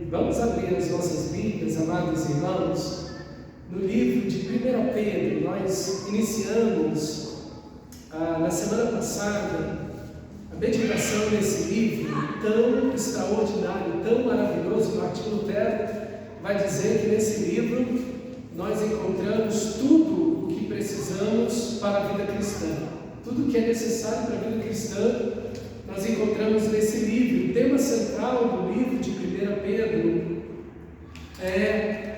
Vamos abrir as nossas Bíblias, amados irmãos, no livro de 1 Pedro. Nós iniciamos na semana passada a meditação nesse livro tão extraordinário, tão maravilhoso. Martinho Lutero vai dizer que nesse livro nós encontramos tudo o que precisamos para a vida cristã, tudo que é necessário para a vida cristã. Nós encontramos nesse livro. O tema central do livro de 1 Pedro é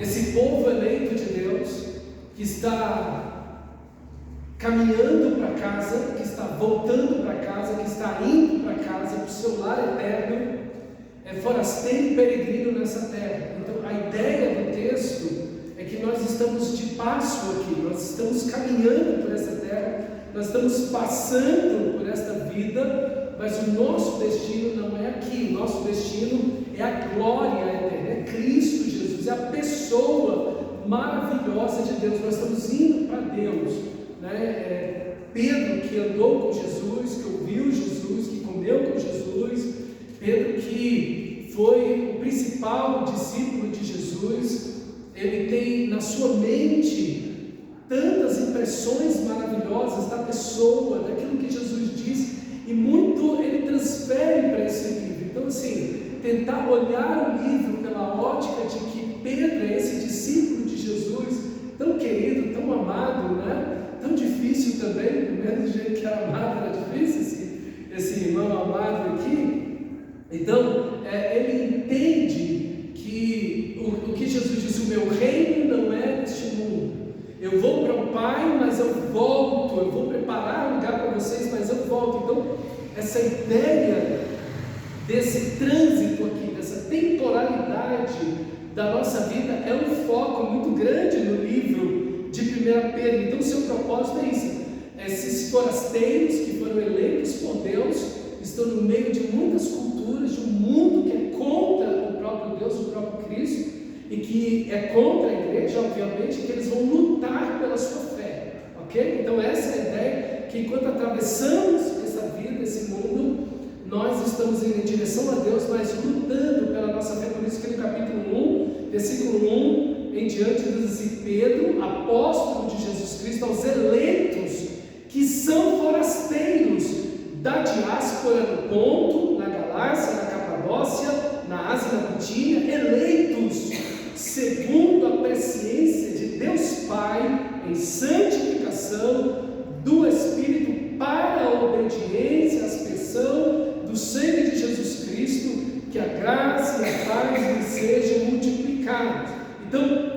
esse povo eleito de Deus que está caminhando para casa, que está voltando para casa, que está indo para casa, para o seu lar eterno, é forasteiro e peregrino nessa terra. Então a ideia do texto é que nós estamos de passo aqui, nós estamos caminhando por essa terra, nós estamos passando por esta vida, mas o nosso destino não é aqui. O nosso destino é a glória eterna, é Cristo Jesus, é a pessoa maravilhosa de Deus. Nós estamos indo para Deus, né? Pedro, que andou com Jesus, que ouviu Jesus, que comeu com Jesus, Pedro, que foi o principal discípulo de Jesus, ele tem na sua mente tantas impressões maravilhosas da pessoa, daquilo que Jesus disse, e muito ele transfere para esse livro. Então, assim, tentar olhar o livro pela ótica de que Pedro é esse discípulo de Jesus, tão querido, tão amado, né? Tão difícil também, do mesmo jeito que era amado, era difícil esse irmão amado aqui. Então, ele entende que o que Jesus disse: o meu reino não é deste mundo. Eu vou para o Pai, mas eu volto. Eu vou preparar um lugar para vocês, mas eu volto. Então, essa ideia desse trânsito aqui, dessa temporalidade da nossa vida, é um foco muito grande no livro de 1 Pedro. Então, o seu propósito é isso: esses forasteiros que foram eleitos por Deus estão no meio de muitas culturas, de um mundo que é contra o próprio Deus, o próprio Cristo, e que é contra a igreja, obviamente, que eles vão lutar pela sua fé, ok? Então essa é a ideia, que enquanto atravessamos essa vida, esse mundo, nós estamos indo em direção a Deus, mas lutando pela nossa fé. Por isso que no capítulo 1, versículo 1 em diante, diz assim: Pedro, apóstolo de Jesus Cristo, aos eleitos que são forasteiros da diáspora no Ponto, na Galácia, na Capadócia, na Ásia e na Bitínia, eleitos segundo a presciência de Deus Pai, em santificação do Espírito, para a obediência à aspersão do sangue de Jesus Cristo, que a graça e a paz lhe sejam multiplicadas. Então,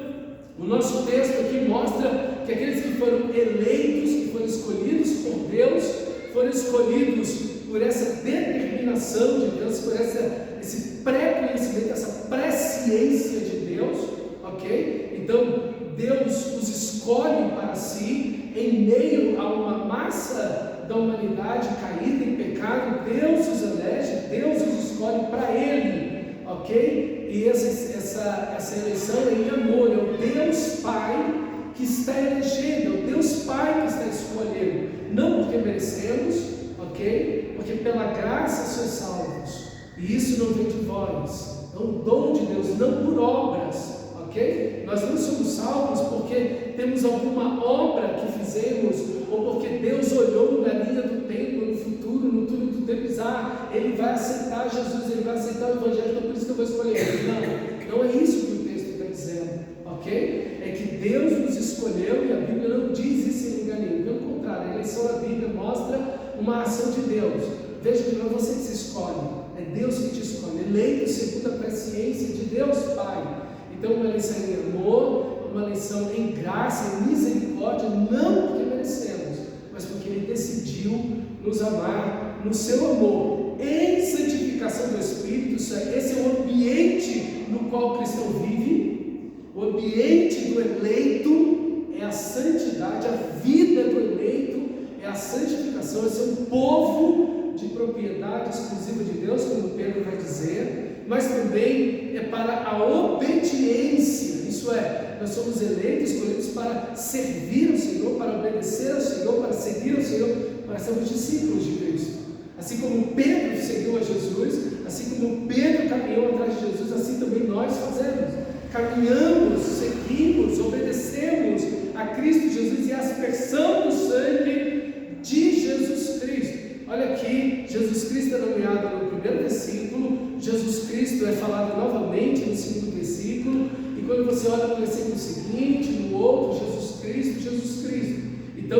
o nosso texto aqui mostra que aqueles que foram eleitos, que foram escolhidos por Deus, foram escolhidos por essa determinação de Deus, por esse pré-conhecimento, essa presciência de Deus, ok? Então, Deus os escolhe para si, em meio a uma massa da humanidade caída em pecado. Deus os elege, Deus os escolhe para Ele, ok? E essa eleição é em amor, é o Deus Pai que está elegendo, é o Deus Pai que está escolhendo, não porque merecemos, ok? Porque pela graça sois salvos, e isso não vem de vós, é um dom de Deus, não por obras, ok? Nós não somos salvos porque temos alguma obra que fizemos, ou porque Deus olhou na linha do tempo, no futuro, no túnel do tempo, e Ele vai aceitar Jesus, Ele vai aceitar o Evangelho, então por isso que eu vou escolher Ele. Não é isso que o texto está dizendo, ok? É que Deus nos escolheu, e a Bíblia não diz isso em lugar nenhum. Pelo contrário, a eleição da Bíblia mostra uma ação de Deus. Veja que não é você que se escolhe, é Deus que te escolhe, eleito segundo a presciência de Deus Pai. Então, uma eleição em amor, uma eleição em graça, em misericórdia, não porque merecemos, mas porque Ele decidiu nos amar no seu amor, em santificação do Espírito. Esse é o ambiente no qual o cristão vive. O ambiente do eleito é a santidade, a vida do eleito é a santificação, esse é um povo de propriedade exclusiva de Deus, como Pedro vai dizer, mas também é para a obediência, isso é, nós somos eleitos, escolhidos para servir ao Senhor, para obedecer ao Senhor, para seguir ao Senhor, para sermos discípulos de Cristo. Assim como Pedro seguiu a Jesus, Assim como Pedro caminhou atrás de Jesus, assim também nós fazemos. Caminhamos, seguimos, obedecemos a Cristo Jesus e a aspersão do sangue de Jesus Cristo. Olha aqui, Jesus Cristo é nomeado no primeiro versículo, Jesus Cristo é falado novamente no segundo versículo, e quando você olha no versículo seguinte, no outro, Jesus Cristo, Jesus Cristo. Então,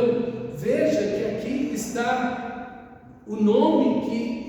veja que aqui está o nome que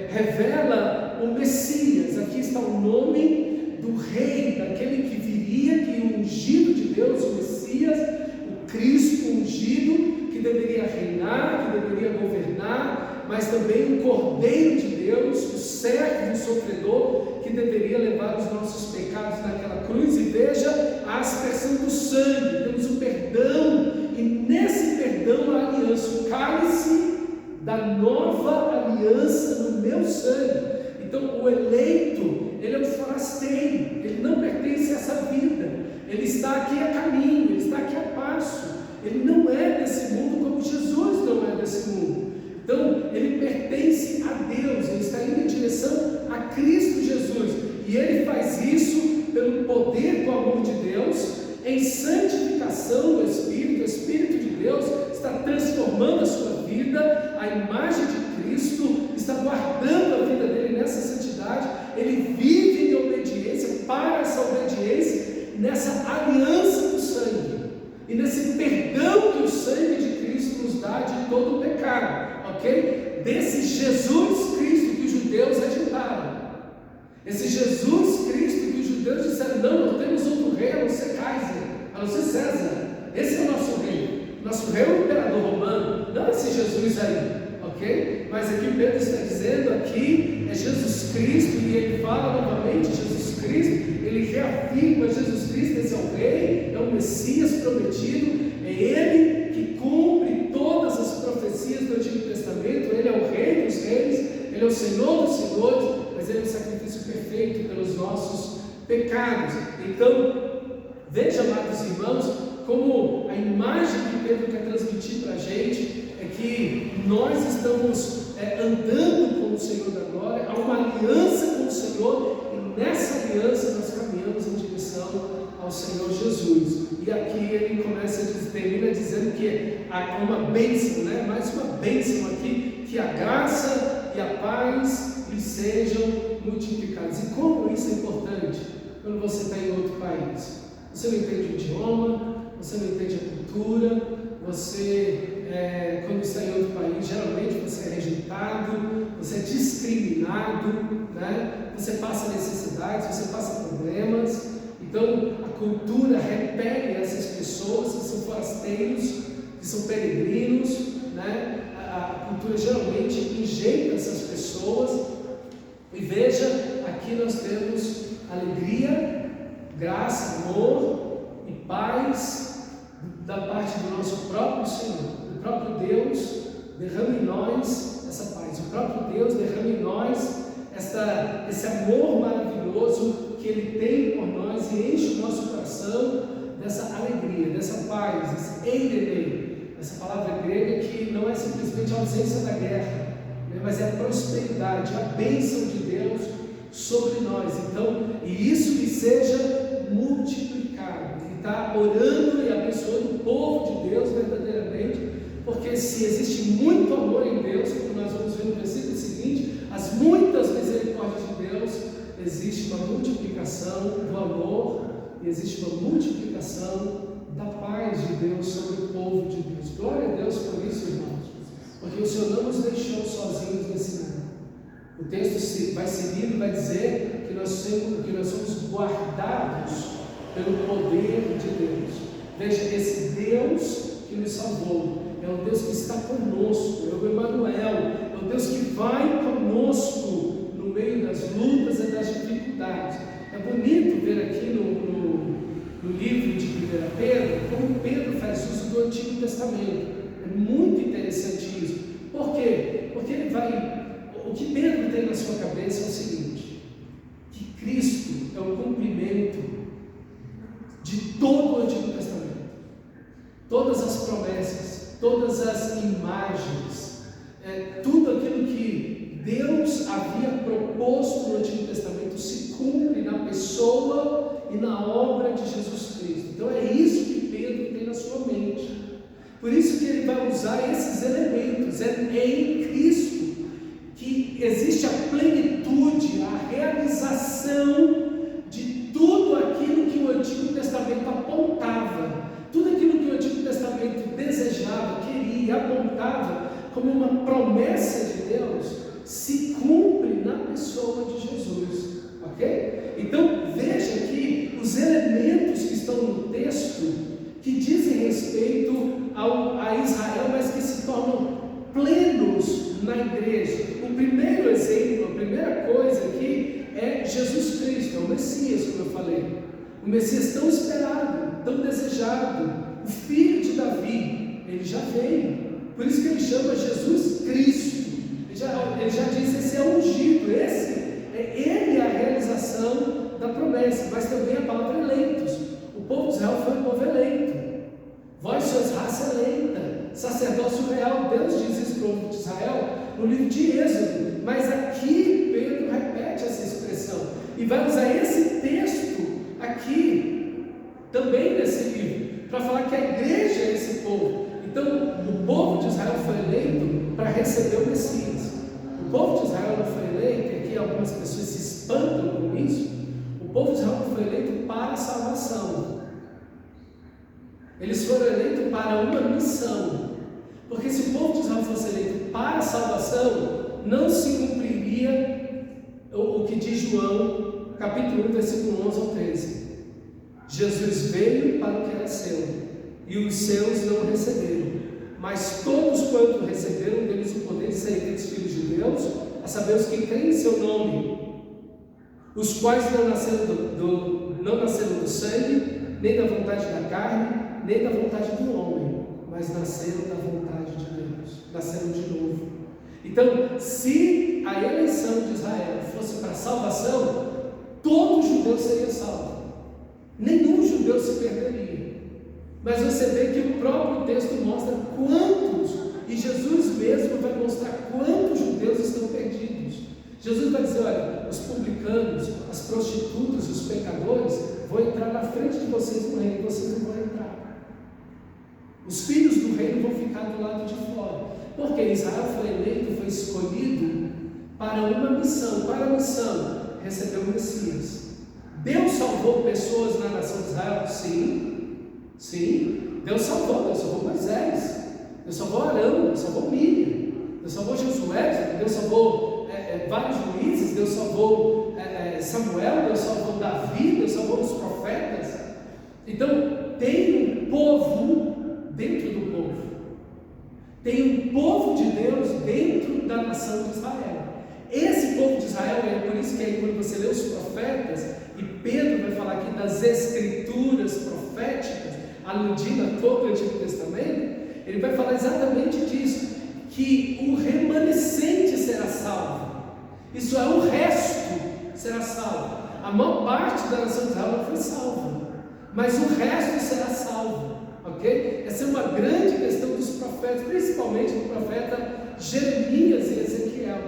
revela o Messias. Aqui está o nome do rei, daquele que viria, que o ungido de Deus, o Messias, o Cristo ungido, que deveria reinar, que deveria governar, mas também o Cordeiro de Deus, o servo, o sofredor, que deveria levar os nossos pecados naquela cruz. E veja a aspersão do sangue, temos o perdão, e nesse perdão a aliança, o cálice da nova aliança no meu sangue. Então o eleito, ele é um forasteiro, ele não pertence a essa vida, ele está aqui a caminho, ele está aqui a passo, ele não é desse mundo como Jesus não é desse mundo. Então ele pertence a Deus, ele está indo em direção a Cristo Jesus, e ele faz isso pelo poder do amor de Deus, em santificação do Espírito. O Espírito de Deus está transformando a sua vida, a imagem de Cristo está guardando a vida dele nessa santidade, ele vive em obediência, para essa obediência, nessa aliança do sangue, e nesse perdão que o sangue de Cristo nos dá de todo o pecado, ok? Desse Jesus Cristo que os judeus rejeitaram, esse Jesus Cristo que os judeus disseram, não temos outro rei a não ser Kaiser, a não ser César, esse é o nosso rei. Nosso rei é o imperador romano, não esse Jesus aí, ok? Mas aqui Pedro está dizendo, aqui é Jesus Cristo, e ele fala novamente Jesus Cristo, ele reafirma Jesus Cristo, esse é o rei, é o Messias prometido, é ele que cumpre todas as profecias do Antigo Testamento, ele é o rei dos reis, ele é o Senhor dos senhores, mas ele é o sacrifício perfeito pelos nossos pecados. Então, veja, amados irmãos, como a imagem que Pedro quer transmitir para a gente é que nós estamos andando com o Senhor da glória, há uma aliança com o Senhor, e nessa aliança nós caminhamos em direção ao Senhor Jesus. E aqui ele termina dizendo que há uma bênção, mais uma bênção aqui, que a graça e a paz lhe sejam multiplicadas. E como isso é importante quando você está em outro país? Você não entende o idioma, você não entende a cultura, você, quando está em outro país, geralmente você é rejeitado, você é discriminado, você passa necessidades, você passa problemas. Então a cultura repele essas pessoas que são forasteiros, que são peregrinos, a cultura geralmente enjeita essas pessoas. E veja, aqui nós temos alegria, graça, amor e paz da parte do nosso próprio Senhor. O próprio Deus derrama em nós essa paz, o próprio Deus derrama em nós esse amor maravilhoso que Ele tem por nós, e enche o nosso coração dessa alegria, dessa paz, esse eirene, essa palavra grega que não é simplesmente a ausência da guerra, mas é a prosperidade, a bênção de Deus sobre nós. Então, e isso que seja multiplicado. Ele está orando e abençoando o povo de Deus verdadeiramente, porque se existe muito amor em Deus, como nós vamos ver no versículo seguinte, as muitas misericórdias de Deus, existe uma multiplicação do amor e existe uma multiplicação da paz de Deus sobre o povo de Deus. Glória a Deus por isso, irmãos, porque o Senhor não nos deixou sozinhos nesse mundo. O texto vai seguir e vai dizer que nós somos guardados pelo poder de Deus. Veja, esse Deus que nos salvou é um Deus que está conosco, é o Emmanuel, é o Deus que vai conosco no meio das lutas e das dificuldades. É bonito ver aqui no livro de 1 Pedro, como Pedro faz uso do Antigo Testamento. É muito interessante isso. Por quê? Porque o que Pedro tem na sua cabeça é o seguinte: que Cristo é o cumprimento de todo o Antigo Testamento. Todas as promessas, todas as imagens, tudo aquilo que Deus havia proposto no Antigo Testamento se cumpre na pessoa e na obra de Jesus Cristo. Então é isso que Pedro tem na sua mente. Por isso que ele vai usar esses elementos. É em Cristo que existe a plenitude, a realização de tudo aquilo que o Antigo Testamento apontava, tudo aquilo que o Antigo Testamento desejava, queria, apontava como uma promessa de Deus, se cumpre na pessoa de Jesus, ok? Então veja aqui os elementos que estão no texto que dizem respeito a Israel, mas que se tornam plenos na igreja. O primeiro exemplo, a primeira coisa aqui é Jesus Cristo, é o Messias, como eu falei, o Messias tão esperado, tão desejado, o filho de Davi, ele já veio, por isso que ele chama Jesus Cristo. Ele já disse, esse é o ungido, ele é a realização da promessa, mas também a palavra eleitos. O povo de Israel foi um povo eleito. Vós sois raça eleita, sacerdócio real. Deus diz isso para o povo de Israel no livro de Êxodo, mas aqui Pedro repete essa expressão e vai usar esse texto aqui também nesse livro para falar que a igreja é esse povo. Então o povo de Israel foi eleito para receber o Messias. O povo de Israel não foi eleito, e aqui algumas pessoas se espantam com isso. O povo de Israel foi eleito para a salvação. Eles foram eleitos para uma missão. Porque se o povo de Israel fosse eleito para a salvação, não se cumpriria o que diz João, capítulo 1, versículo 11 ao 13. Jesus veio para o que era seu, e os seus não o receberam. Mas todos quanto receberam deles o poder de serem filhos de Deus, a saber os que creem em seu nome, os quais não nasceram do sangue, nem da vontade da carne, nem da vontade do homem, mas nasceram da vontade de Deus, nasceram de novo. Então, se a eleição de Israel fosse para salvação, todo judeu seria salvo, nenhum judeu se perderia. Mas você vê que o próprio texto mostra quantos, e Jesus mesmo vai mostrar quantos judeus estão perdidos. Jesus vai dizer, olha, os publicanos, as prostitutas, os pecadores vão entrar na frente de vocês no reino, e vocês não vão entrar. Os filhos do reino vão ficar do lado de fora. Porque Israel foi eleito, foi escolhido para uma missão. Para a missão, recebeu o Messias. Deus salvou pessoas na nação de Israel? Sim. Sim, Deus salvou Moisés, Deus salvou Arão, Deus salvou Miriam, Deus salvou Josué, Deus salvou vários juízes, Deus salvou Samuel, Deus salvou Davi, Deus salvou os profetas. Então tem um povo dentro do povo, tem um povo de Deus dentro da nação de Israel. Esse povo de Israel, é por isso que aí quando você lê os profetas, e Pedro vai falar aqui das escrituras proféticas, aludindo a todo o Antigo Testamento, ele vai falar exatamente disso, que o remanescente será salvo, isso é, o resto será salvo. A maior parte da nação de Israel não foi salva, mas o resto será salvo, ok? Essa é uma grande questão dos profetas, principalmente do profeta Jeremias e Ezequiel.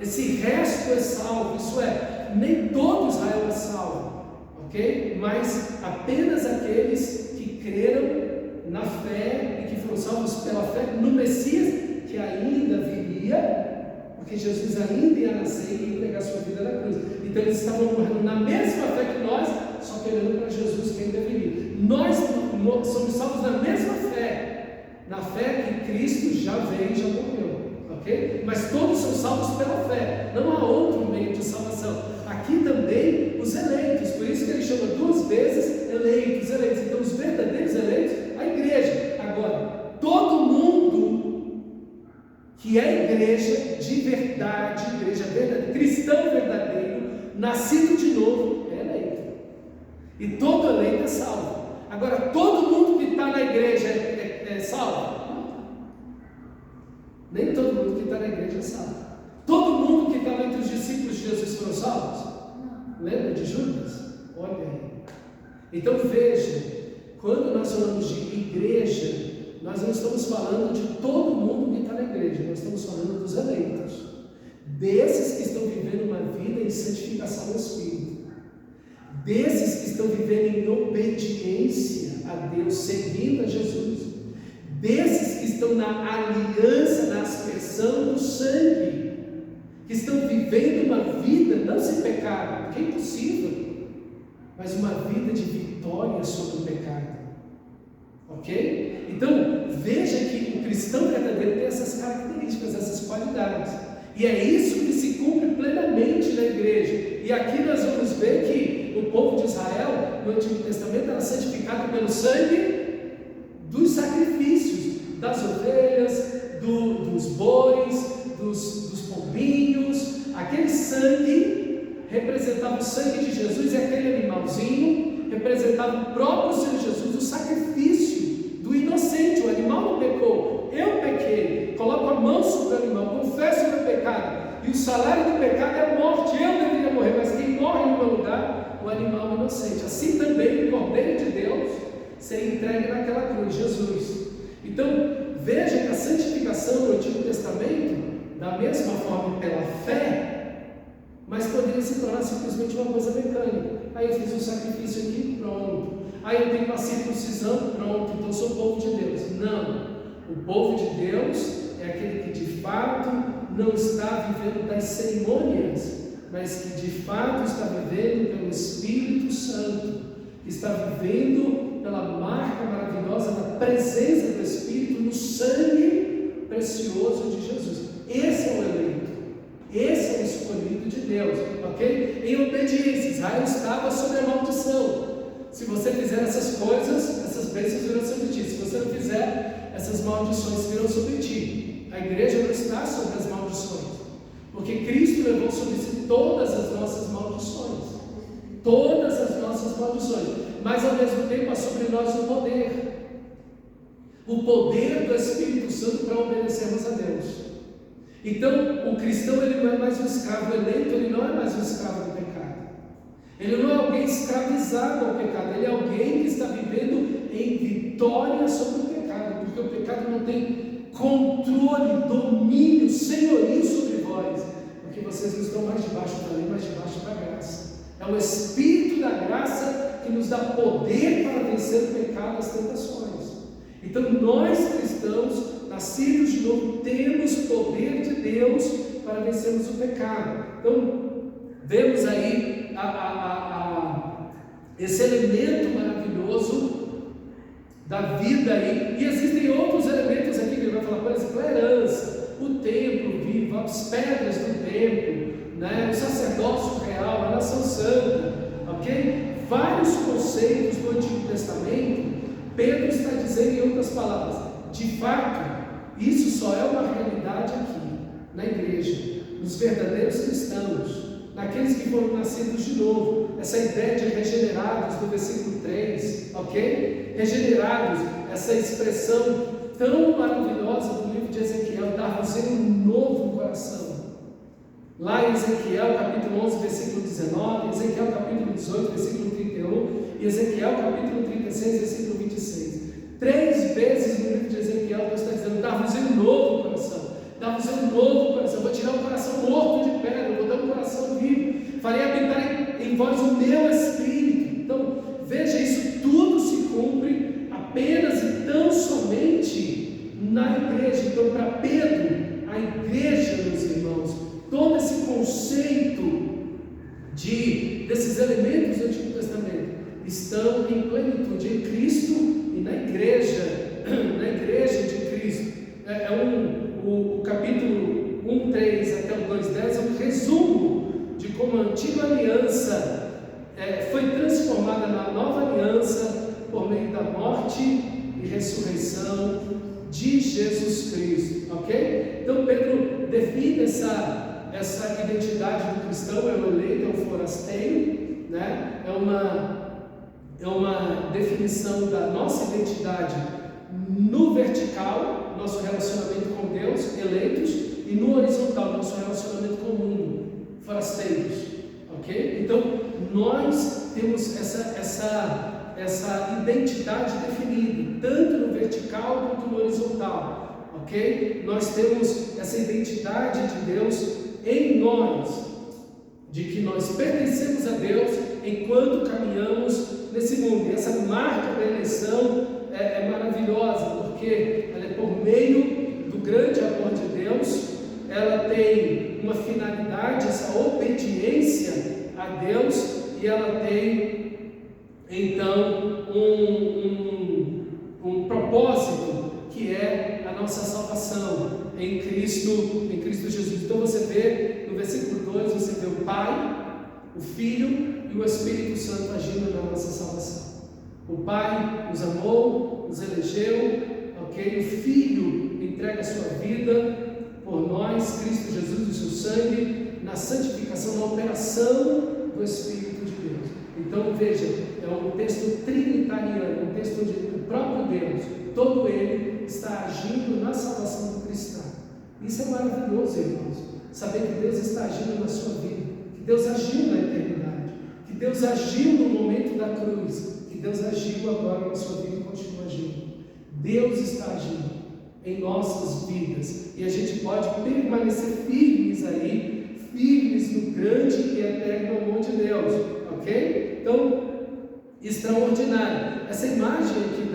Esse resto é salvo, isso é, nem todo Israel é salvo, ok? Mas apenas aqueles que creram na fé e que foram salvos pela fé no Messias, que ainda viria, porque Jesus ainda ia nascer e ia entregar sua vida na cruz. Então eles estavam morrendo na mesma fé que nós, só que olhando para Jesus que ainda viria. Nós somos salvos na mesma fé, na fé que Cristo já veio e já morreu, ok? Mas todos são salvos pela fé, não há outro meio de salvação. Aqui também os eleitos, por isso que ele chama duas vezes eleitos. Então os verdadeiros eleitos, a igreja. Agora, todo mundo que é igreja de verdade, igreja verdadeira, cristão verdadeiro, nascido de novo, é eleito. E todo eleito é salvo. Agora, todo mundo que está na igreja é salvo? Não. Nem todo mundo que está na igreja é salvo. Todo mundo que estava entre os discípulos de Jesus foram salvos? Lembra de Judas? Olha aí. Então veja, quando nós falamos de igreja, nós não estamos falando de todo mundo que está na igreja, nós estamos falando dos eleitos. desses que estão vivendo uma vida em santificação do Espírito, desses que estão vivendo em obediência a Deus, seguindo a Jesus, desses que estão na aliança, na aspersão do sangue, que estão vivendo uma vida não sem pecado, que é impossível, mas uma vida de vitória sobre o pecado. Ok? Então, veja que o cristão verdadeiro tem essas características, essas qualidades. E é isso que se cumpre plenamente na igreja. E aqui nós vamos ver que o povo de Israel, no Antigo Testamento, era santificado pelo sangue dos sacrifícios, das ovelhas, dos bois, dos pombinhos. Aquele sangue representava o sangue de Jesus, e aquele animalzinho representava o próprio Senhor Jesus, o sacrifício do inocente. O animal não pecou, eu pequei, coloco a mão sobre o animal, confesso o meu pecado, e o salário do pecado é a morte, eu deveria morrer, mas quem morre no meu lugar? O animal inocente. Assim também o Cordeiro de Deus seria entregue naquela cruz, Jesus. Então, veja que a santificação no Antigo Testamento, da mesma forma pela fé, mas poderia se tornar simplesmente uma coisa mecânica. Aí eu fiz um sacrifício aqui, pronto. Aí eu tenho uma circuncisão, pronto, então eu sou o povo de Deus. Não. O povo de Deus é aquele que de fato não está vivendo das cerimônias, mas que de fato está vivendo pelo Espírito Santo, que está vivendo pela marca maravilhosa da presença do Espírito no sangue precioso de Jesus. Esse é o eleito, esse é o escolhido de Deus, ok? Em obediência, Israel estava sob a maldição. Se você fizer essas coisas, essas bênçãos virão sobre ti. Se você não fizer, essas maldições virão sobre ti. A igreja não está sobre as maldições, porque Cristo levou sobre si todas as nossas maldições, todas as nossas maldições, mas ao mesmo tempo há sobre nós o poder do Espírito Santo para obedecermos a Deus. Então, o cristão, ele não é mais um escravo, o eleito, ele não é mais um escravo do pecado. Ele não é alguém escravizado ao pecado, ele é alguém que está vivendo em vitória sobre o pecado, porque o pecado não tem controle, domínio, senhorio sobre vós, porque vocês não estão mais debaixo da lei, mas debaixo da graça. É o Espírito da graça que nos dá poder para vencer o pecado e as tentações. Então nós cristãos, nascidos de novo, temos poder de Deus para vencermos o pecado. Então vemos aí esse elemento maravilhoso da vida aí, e existem outros elementos aqui que ele vai falar, por exemplo, a herança, o templo vivo, as pedras do templo, né? O sacerdócio real, a nação santa, ok? Vários conceitos do Antigo Testamento. Pedro está dizendo em outras palavras, de fato, isso só é uma realidade aqui, na igreja, nos verdadeiros cristãos, naqueles que foram nascidos de novo. Essa ideia de regenerados do versículo 3, ok? Regenerados, essa expressão tão maravilhosa do livro de Ezequiel, dar-vos um novo coração. Lá em Ezequiel capítulo 11, versículo 19, Ezequiel capítulo 18, versículo 31, e Ezequiel capítulo 36, versículo 26. 3 vezes no livro de Ezequiel Deus está dizendo, dar-vos um novo coração. Dá-vos um novo coração, vou tirar um coração morto de pedra, vou dar um coração vivo, farei habitar em vós o meu Espírito. Então, veja, isso tudo se cumpre apenas e tão somente na igreja. Então, para Pedro, a igreja, meus irmãos, todo esse conceito desses elementos do Antigo Testamento estão em plenitude em Cristo e na igreja de Cristo. O capítulo 1:3 até o 2:10 é um resumo de como a antiga aliança foi transformada na nova aliança por meio da morte e ressurreição de Jesus Cristo, ok? Então Pedro define essa identidade do cristão, é o eleito, é o forasteiro, né? É uma definição da nossa identidade no vertical, nosso relacionamento com Deus, eleitos, e no horizontal, nosso relacionamento com o mundo, forasteiros, ok? Então, nós temos essa identidade definida, tanto no vertical quanto no horizontal, ok? Nós temos essa identidade de Deus em nós de que nós pertencemos a Deus enquanto caminhamos nesse mundo. E essa marca da eleição é maravilhosa, porque ela é por meio do grande amor de Deus, ela tem uma finalidade, essa obediência a Deus, e ela tem então um propósito, que é a nossa salvação em Cristo Jesus. Então você vê no versículo 2, você vê o Pai, o Filho e o Espírito Santo agindo na nossa salvação. O Pai nos amou, nos elegeu, ok? O Filho entrega a sua vida por nós, Cristo Jesus, o seu sangue, na santificação, na operação do Espírito de Deus. Então veja, é um texto trinitariano, um texto onde o próprio Deus, todo ele, está agindo na salvação do cristão. Isso é maravilhoso, irmãos, saber que Deus está agindo na sua vida, que Deus agiu na eternidade, que Deus agiu no momento da cruz, que Deus agiu agora na sua vida e continua agindo. Deus está agindo em nossas vidas, e a gente pode permanecer firmes aí, firmes no grande e eterno amor de Deus, ok? Então, extraordinário. Essa imagem aqui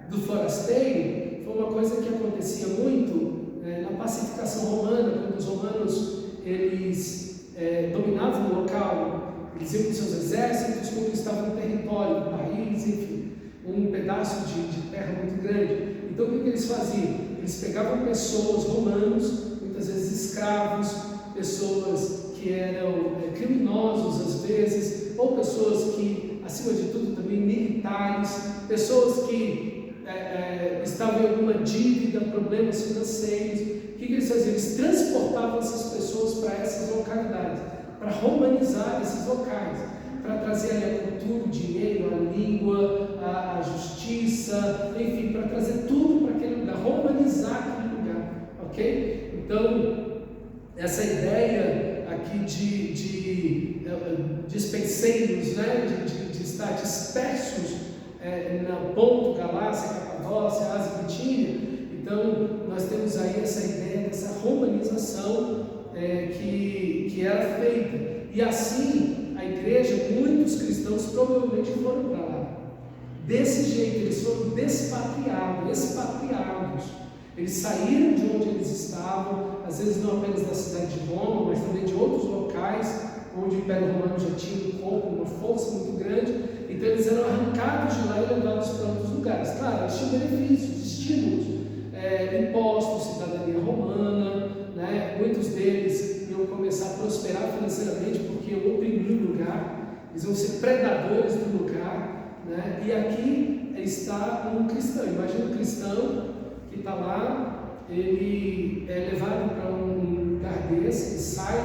do forasteiro foi uma coisa que acontecia muito na pacificação romana, quando os romanos eles dominavam o local, eles iam com seus exércitos, conquistavam o território do país, enfim, um pedaço de terra muito grande. Então o que eles faziam? Eles pegavam pessoas, romanos, muitas vezes escravos, pessoas que eram criminosos às vezes, ou pessoas que, acima de tudo, também militares, pessoas que estavam em alguma dívida, problemas financeiros. O que eles faziam? Eles transportavam essas pessoas para essas localidades, para romanizar esses locais, para trazer ali a cultura, o dinheiro, a língua, a justiça, enfim, para trazer tudo para aquele lugar, romanizar aquele lugar, ok? Então, essa ideia aqui de dispenseiros, né, de estar dispersos na Ponto, Galácia, Capadócia, Ásia e Bitínia. Então, nós temos aí essa ideia dessa romanização que era feita. E assim, a igreja, muitos cristãos provavelmente foram para lá. Desse jeito, eles foram expatriados. Eles saíram de onde eles estavam, às vezes não apenas da cidade de Roma, mas também de outros locais, onde o Império Romano já tinha um corpo, uma força muito grande. Então eles eram arrancados de lá e levados para outros lugares. Claro, eles tinham benefícios, estímulos, impostos, cidadania romana, né? Muitos deles iam começar a prosperar financeiramente porque iam oprimir o lugar, eles iam ser predadores do lugar, né? E aqui está um cristão. Imagina um cristão que está lá, ele é levado para um lugar desse, ele sai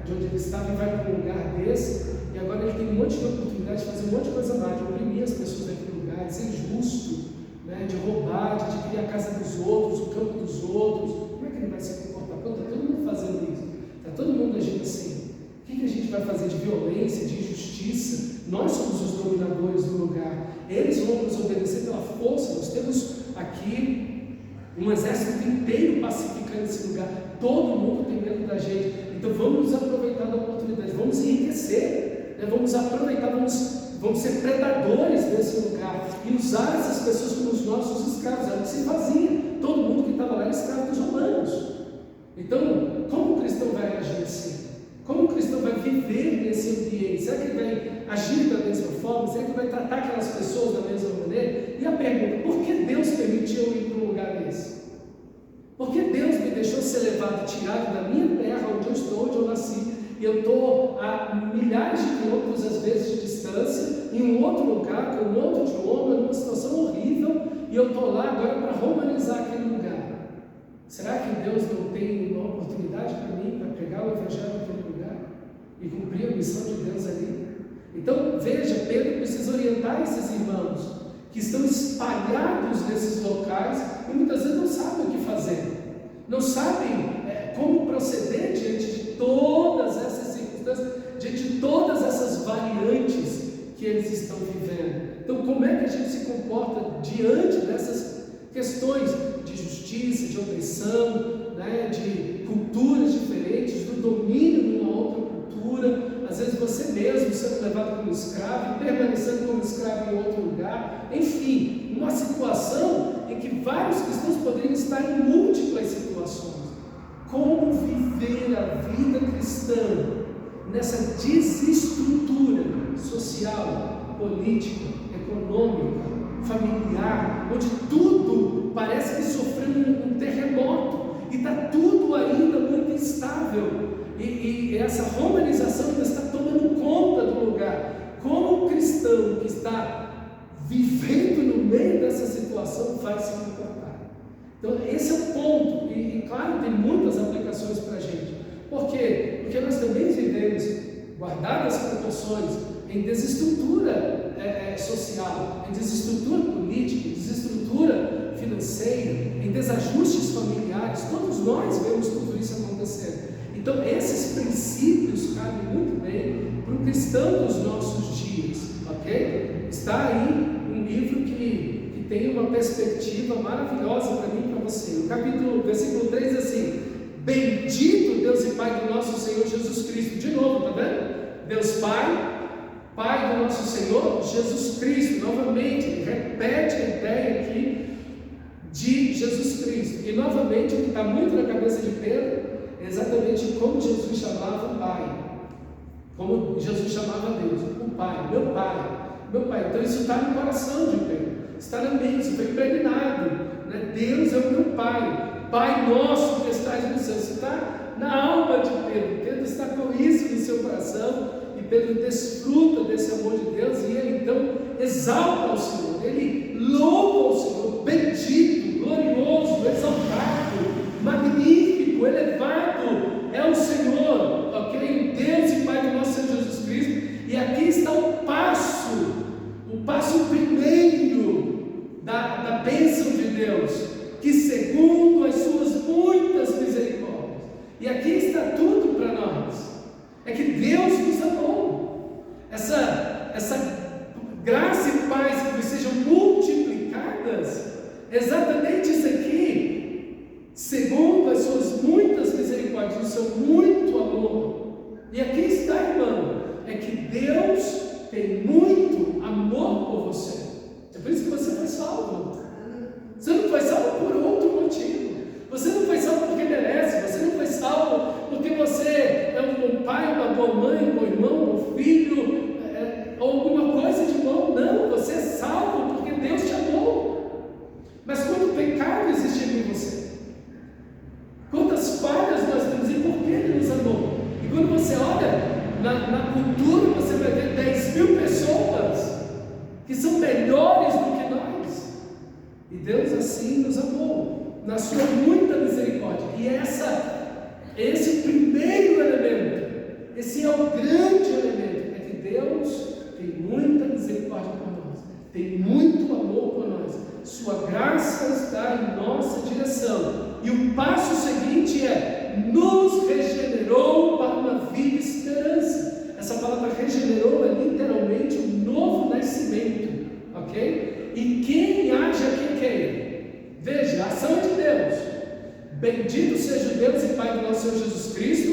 de onde ele estava e vai para um lugar desse, e agora ele tem um monte de oportunidade de fazer um monte de coisa má, de oprimir as pessoas daquele lugar, de ser injusto, né, de roubar, de adquirir a casa dos outros, o campo dos outros. Como é que ele vai se comportar? Pô, está todo mundo fazendo isso, está todo mundo agindo assim. O que a gente vai fazer de violência, de injustiça? Nós somos os dominadores do lugar, eles vão nos obedecer pela força. Nós temos aqui um exército inteiro pacificando esse lugar, todo mundo tem medo da gente. Então vamos aproveitar da oportunidade, vamos enriquecer, né? Vamos aproveitar, vamos ser predadores desse lugar e usar essas pessoas como os nossos escravos. Era o que se fazia, todo mundo que estava lá era escravo dos romanos. Então, como o cristão vai agir assim? Como o cristão vai viver nesse ambiente? Será que ele vai agir da mesma forma? Será que ele vai tratar aquelas pessoas da mesma maneira? E a pergunta, por que Deus permitiu eu ir para um lugar desse? Por que Deus me deixou ser levado, tirado da minha terra, onde eu estou, onde eu nasci, e eu estou a milhares de quilômetros, às vezes, de distância, em um outro lugar, com um outro idioma, numa situação horrível, e eu estou lá agora para romanizar aquele lugar? Será que Deus não tem uma oportunidade para mim, para pregar o Evangelho naquele lugar e cumprir a missão de Deus ali? Então, veja, Pedro precisa orientar esses irmãos que estão espalhados nesses locais e muitas vezes não sabem o que fazer, não sabem como proceder diante de todas essas circunstâncias, diante de todas essas variantes que eles estão vivendo. Então, como é que a gente se comporta diante dessas questões de justiça, de opressão, né? né, de culturas diferentes, do domínio de uma outra cultura, às vezes você mesmo sendo levado como escravo e permanecendo como escravo em outro lugar, enfim, uma situação em que vários cristãos poderiam estar em múltiplas situações. Como viver a vida cristã nessa desestrutura social, política, econômica, familiar, onde tudo parece que sofreu um terremoto e está tudo ainda muito instável e essa romanização ainda está tomando conta do lugar. Como o cristão que está vivendo no meio dessa situação faz se comportar? Então esse é o ponto e claro, tem muitas aplicações para a gente. Por quê? Porque nós também vivemos, guardadas as proporções, em desestrutura social, em desestrutura política, em desestrutura financeira, em desajustes familiares. Todos nós vemos tudo isso acontecer. Então esses princípios cabem muito bem para o cristão dos nossos dias, ok? Está aí um livro que tem uma perspectiva maravilhosa para mim e para você. O versículo 3 diz assim: bendito Deus e Pai do nosso Senhor Jesus Cristo. De novo, está vendo? Deus Pai do nosso Senhor Jesus Cristo. Novamente, ele repete a ideia aqui de Jesus Cristo. E novamente, o que está muito na cabeça de Pedro é exatamente como Jesus chamava o Pai. Como Jesus chamava Deus, o Pai, meu Pai. Então isso está no coração de Pedro, está na mente, isso foi impregnado, né? Deus é o meu Pai, Pai nosso que estás no céu. Isso está na alma de Pedro. Pedro está com isso no seu coração e Pedro desfruta desse amor de Deus e ele então exalta o Senhor, ele louva o Senhor, bendito, glorioso, exaltado, magnífico, elevado é o Senhor, ok? Deus e Pai do nosso Senhor Jesus Cristo. E aqui está o passo primeiro da bênção de Deus, que segundo as suas muitas misericórdias, e aqui está tudo para nós, é que Deus nos amou, essa graça e paz que sejam multiplicadas, exatamente isso aqui, segundo as suas muitas misericórdias, o seu muito amor. E aqui está, irmão, é que Deus tem muito amor por você. É por isso que você foi salvo. Você não foi salvo por outro motivo. Você não foi salvo porque merece. Você não foi salvo porque você é um bom pai, uma boa mãe, um bom irmão, um bom filho, ou alguma coisa de bom. Não, você é salvo porque Deus te amou. Mas quando o pecado existe em você, quantas falhas nós temos e por que Ele nos amou? E quando você olha na cultura, você vai ver 10.000 pessoas que são melhores do que nós. E Deus assim nos amou, na sua muita misericórdia. E esse primeiro elemento, esse é o grande elemento, é que Deus tem muita misericórdia por nós, tem muito amor por nós. Sua graça está em nossa direção. E o passo seguinte é: nos regenerou para uma viva esperança. Essa palavra regenerou é literalmente um novo nascimento, ok? E quem age aqui quem? Veja, a ação é de Deus. Bendito seja o Deus e Pai do nosso Senhor Jesus Cristo,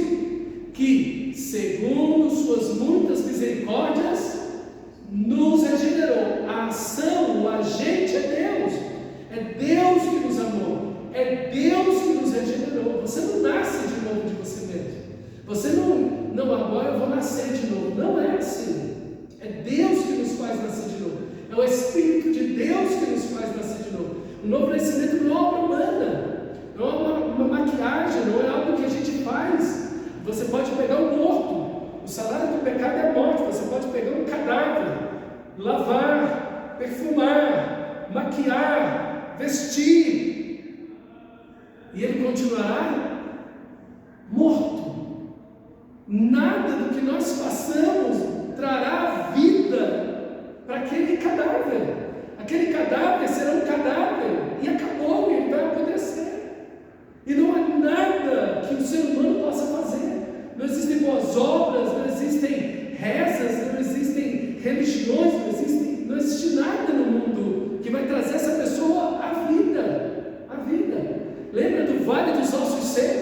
que segundo suas muitas misericórdias nos regenerou. A ação, o agente é Deus. É Deus que nos amou. É Deus que nos regenerou. Você não nasce de novo de você mesmo. Você não, agora eu vou nascer de novo. Não é assim. É Deus que nos faz nascer de novo. É o Espírito de Deus que nos faz nascer de novo. O novo nascimento não é obra humana. Não é uma maquiagem, não é algo que a gente faz. Você pode pegar um morto. O salário do pecado é a morte. Você pode pegar um cadáver, lavar, perfumar, maquiar, vestir, e ele continuará morto. Nada do que nós façamos trará vida para aquele cadáver. Aquele cadáver será um cadáver e acabou, ele vai apodrecer. E não há nada que o ser humano possa fazer. Não existem boas obras, não existem rezas, não existem religiões, não existe nada no mundo que vai trazer essa pessoa à vida. A vida. Lembra do vale dos ossos secos?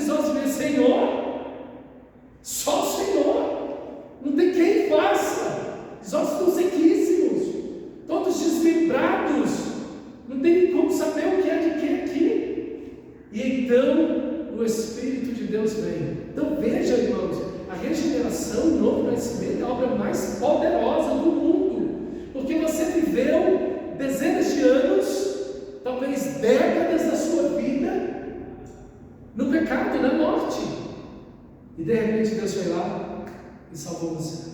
aqueles ossos e dizer: Senhor, só o Senhor, não tem quem faça. Os ossos estão sequíssimos, todos desmembrados, não tem como saber o que é de que aqui. E então o Espírito de Deus vem. Então veja, irmãos, a regeneração, o novo nascimento é a obra mais poderosa do mundo, porque você viveu dezenas de anos, talvez décadas da sua vida no pecado, na morte, e de repente Deus foi lá e salvou você,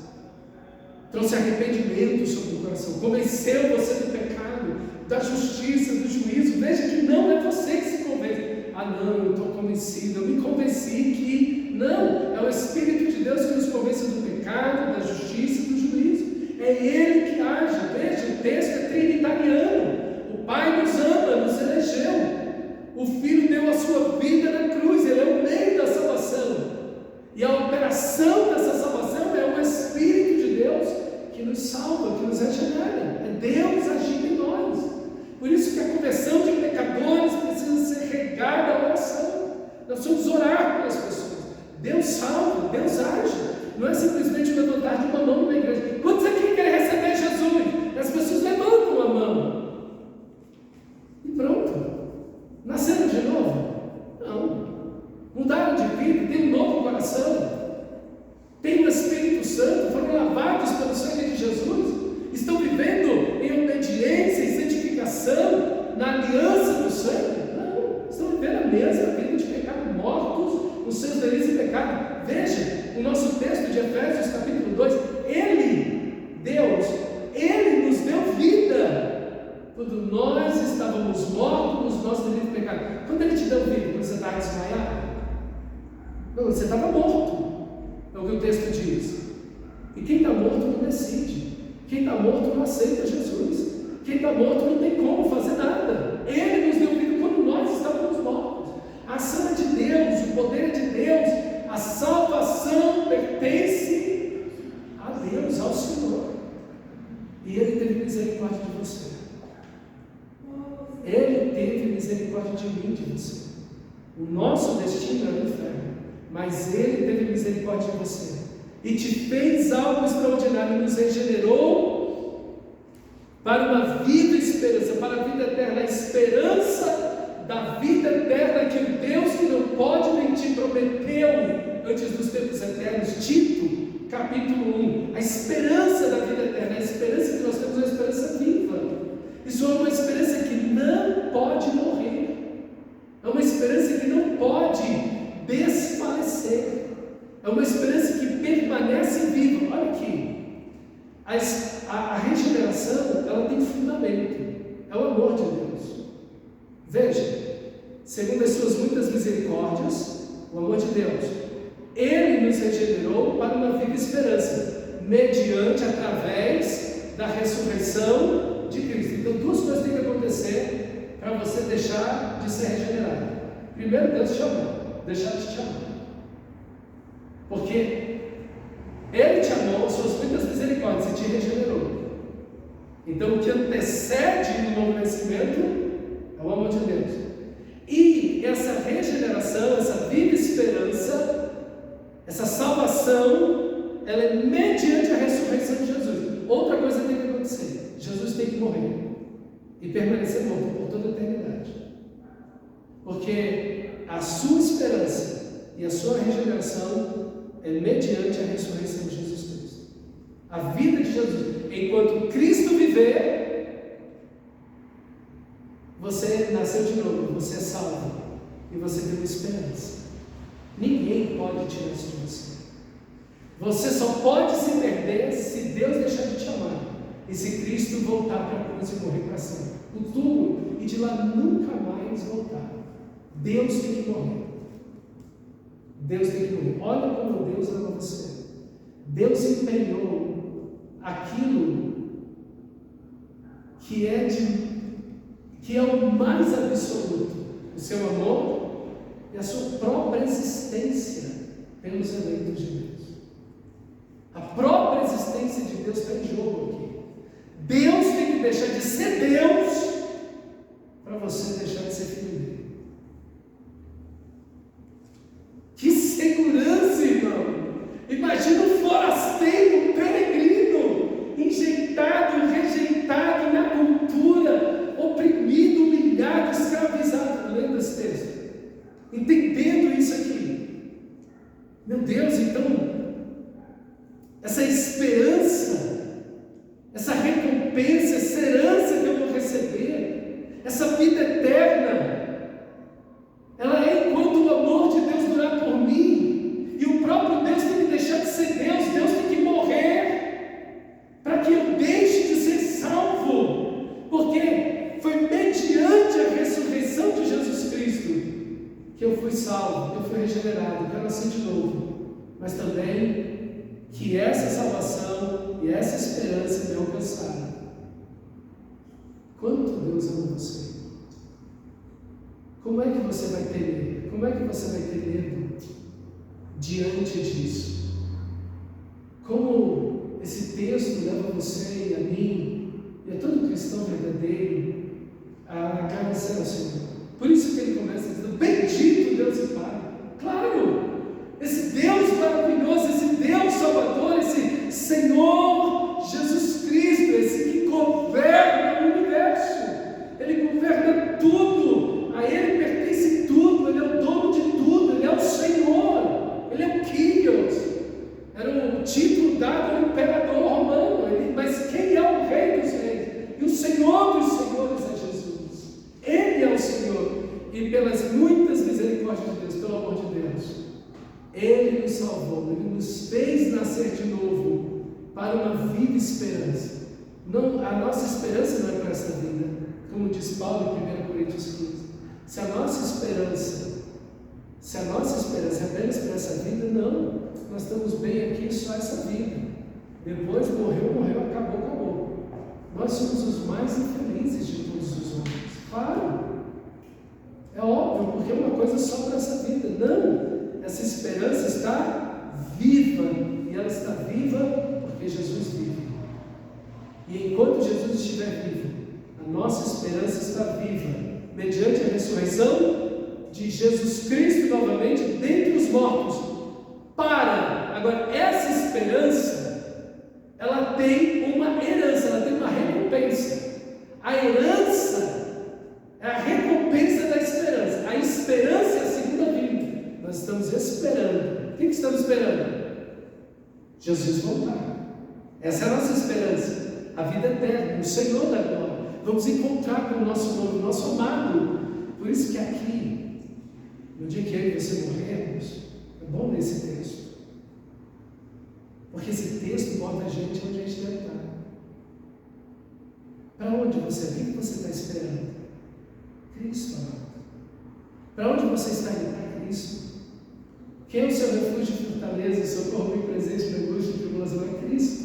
trouxe arrependimento sobre o coração, convenceu você do pecado, da justiça, do juízo. Veja que não é você que se convence. Ah não, eu estou convencido, eu me convenci que não, é o Espírito de Deus que nos convence do pecado, da justiça e do juízo. É Ele que age. Veja, o texto é trinitariano. O Pai nos ama, nos elegeu. O Filho deu a sua vida na cruz, Ele é o meio da salvação. E a operação dessa salvação é o Espírito de Deus que nos salva, que nos regenera. É Deus agindo em nós. Por isso que a conversão de pecadores precisa ser regada à oração. Nós precisamos orar pelas pessoas. Deus salva, Deus age. Não é simplesmente levantar de uma mão numa igreja. Quantos aqui querem receber Jesus? As pessoas levantam a mão e pronto. Nasceram de novo? Não. Mudaram de vida, tem um novo coração, tem o Espírito Santo, foram lavados pelo sangue de Jesus, estão vivendo em obediência e santificação na aliança do sangue? Não, estão vivendo a mesma vida de pecado, mortos nos seus delitos e pecado. Veja o nosso texto de Efésios capítulo 2, Deus, Ele nos deu vida quando nós estávamos mortos nos nossos delitos e pecado. Quando Ele te deu vida? Quando você estava desmaiado? Não, você estava morto, é o que o texto diz. E quem está morto não decide, quem está morto não aceita Jesus, quem está morto não tem como fazer nada. Ele nos deu vida quando nós estávamos mortos. A ação é de Deus, o poder é de Deus, a salvação pertence a Deus, ao Senhor, e Ele teve misericórdia de você. Ele teve misericórdia de mim, de você. O nosso destino é o inferno, mas Ele teve misericórdia de você e te fez algo extraordinário, nos regenerou para uma vida esperança, para a vida eterna, a esperança da vida eterna que o Deus que não pode mentir prometeu antes dos tempos eternos. Tito, capítulo 1, a esperança da vida eterna, a esperança que nós temos é uma esperança viva. Isso é uma esperança que não pode morrer, é uma esperança que não pode desfalecer, é uma esperança que permanece viva. Olha aqui, a regeneração, ela tem fundamento, é o amor de Deus. Veja, segundo as suas muitas misericórdias, o amor de Deus, Ele nos regenerou para uma viva esperança, mediante, através da ressurreição de Cristo. Então, duas coisas têm que acontecer para você deixar de ser regenerado. Primeiro, Deus te amou, deixar de te amar, porque Ele te amou, suas muitas misericórdias, e te regenerou. Então, o que antecede o novo nascimento é o amor de Deus. E essa regeneração, essa viva esperança, essa salvação, ela é mediante a ressurreição de Jesus. Outra coisa tem que acontecer: Jesus tem que morrer e permanecer morto por toda a eternidade, porque a sua esperança e a sua regeneração é mediante a ressurreição de Jesus Cristo. A vida de Jesus, enquanto Cristo viver, você nasceu de novo, você é salvo e você tem uma esperança. Ninguém pode tirar isso de você. Você só pode se perder se Deus deixar de te amar e se Cristo voltar para a cruz e morrer para sempre, o túmulo, e de lá nunca mais voltar. Deus tem que morrer. Deus tem que morrer. Olha como Deus ama você. Deus empenhou aquilo que é o mais absoluto, o seu amor e a sua própria existência pelos eleitos de Deus. A própria existência de Deus está em jogo aqui. Deus tem que deixar de ser Deus para você deixar de ser filho dele. entendendo isso aqui. Meu Deus, então, essa esperança, essa recompensa, essa herança que eu vou receber, essa vida eterna, ela é enquanto o amor de Deus durar por mim, e o próprio Deus tem que deixar de ser Deus, Deus tem que morrer, para que eu deixe de ser salvo, porque foi mediante a ressurreição de Jesus Cristo que eu fui salvo, eu fui regenerado, que eu nasci de novo, mas também que essa salvação e essa esperança me alcançaram. Quanto Deus ama você? Como é que você vai temer? Como é que você vai ter medo diante disso? Como esse texto leva você e a mim, e a todo cristão verdadeiro, a agradecer ao Senhor. Por isso que ele começa dizendo: bendito Deus e Pai. Claro! Esse Deus maravilhoso, esse Deus Salvador, esse Senhor Jesus Cristo, esse que governa o universo, Ele governa tudo, a Ele pertence tudo, Ele é o dono de tudo, Ele é o Senhor, Ele é o Kyrios, era o título dado ao imperador romano, mas quem é o Rei dos Reis? E o Senhor dos Senhores é Jesus, Ele é o Senhor, e pelas muitas misericórdias de Deus, pelo amor de Deus, Ele nos salvou, Ele nos fez nascer de novo para uma viva esperança. Não, a nossa esperança não é para essa vida, como diz Paulo em 1 Coríntios 15. Se a nossa esperança é apenas para essa vida, não, nós estamos bem aqui só essa vida. Depois morreu, acabou. Nós somos os mais infelizes de todos os homens. Claro, é óbvio, porque é uma coisa só para essa vida. Não. Essa esperança está viva, e ela está viva porque Jesus vive. E enquanto Jesus estiver vivo, a nossa esperança está viva, mediante a ressurreição de Jesus Cristo novamente dentre os mortos. Agora, essa esperança, ela tem uma herança, ela tem uma recompensa. A herança é a recompensa da esperança. A esperança é a segunda vinda. Nós estamos esperando. O que estamos esperando? Jesus voltar. Essa é a nossa esperança. A vida eterna, o Senhor da glória. Vamos encontrar com o nosso novo, nosso amado. Por isso que aqui, no dia que eu e você morrermos, é bom ler esse texto. Porque esse texto bota a gente onde a gente deve estar. Para onde você vem, que você está esperando? Cristo, amado. Para onde você está indo? Para Cristo. Quem é o seu refúgio e fortaleza, socorro bem presente na angústia e tribulação? É Cristo.